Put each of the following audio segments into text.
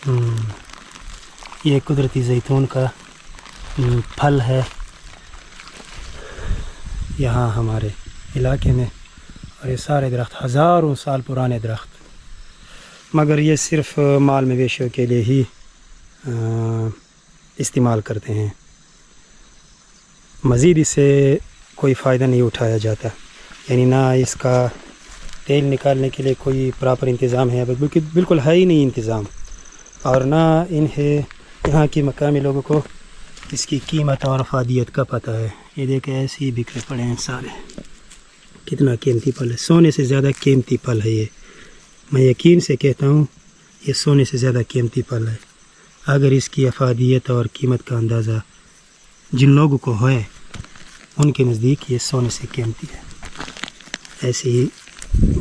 یہ قدرتی زیتون کا پھل ہے یہاں ہمارے علاقے میں، اور یہ سارے درخت ہزاروں سال پرانے درخت، مگر یہ صرف مال مویشیوں کے لیے ہی استعمال کرتے ہیں، مزید اس سے کوئی فائدہ نہیں اٹھایا جاتا، یعنی نہ اس کا تیل نکالنے کے لیے کوئی پراپر انتظام ہے، بالکل ہے ہی نہیں انتظام، اور نہ انہیں یہاں کی مقامی لوگوں کو اس کی قیمت اور افادیت کا پتہ ہے۔ یہ دیکھیں ایسے ہی بکھرے پڑے ہیں سارے، کتنا قیمتی پھل ہے، سونے سے زیادہ قیمتی پھل ہے یہ، میں یقین سے کہتا ہوں یہ سونے سے زیادہ قیمتی پھل ہے۔ اگر اس کی افادیت اور قیمت کا اندازہ جن لوگوں کو ہے ان کے نزدیک یہ سونے سے قیمتی ہے۔ ایسے ہی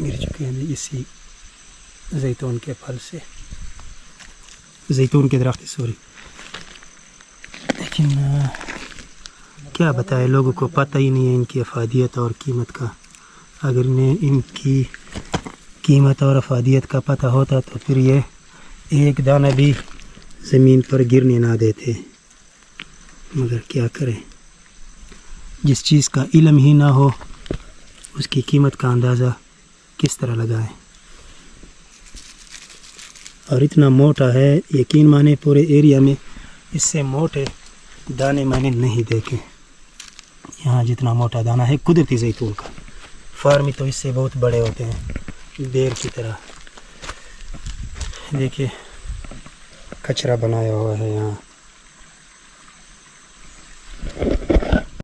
گر چکے ہیں اسی زیتون کے پھل سے، زیتون کے درخت سوری، لیکن کیا بتائے لوگوں کو پتہ ہی نہیں ہے ان کی افادیت اور قیمت کا۔ اگر انہیں ان کی قیمت اور افادیت کا پتہ ہوتا تو پھر یہ ایک دانہ بھی زمین پر گرنے نہ دیتے، مگر کیا کریں، جس چیز کا علم ہی نہ ہو اس کی قیمت کا اندازہ کس طرح لگائیں۔ اور اتنا موٹا ہے، یقین مانے پورے ایریا میں اس سے موٹے دانے میں نے نہیں دیکھے، یہاں جتنا موٹا دانہ ہے قدرتی زیتون کا، فارمی تو اس سے بہت بڑے ہوتے ہیں بیر کی طرح۔ دیکھیے کچرا بنایا ہوا ہے یہاں،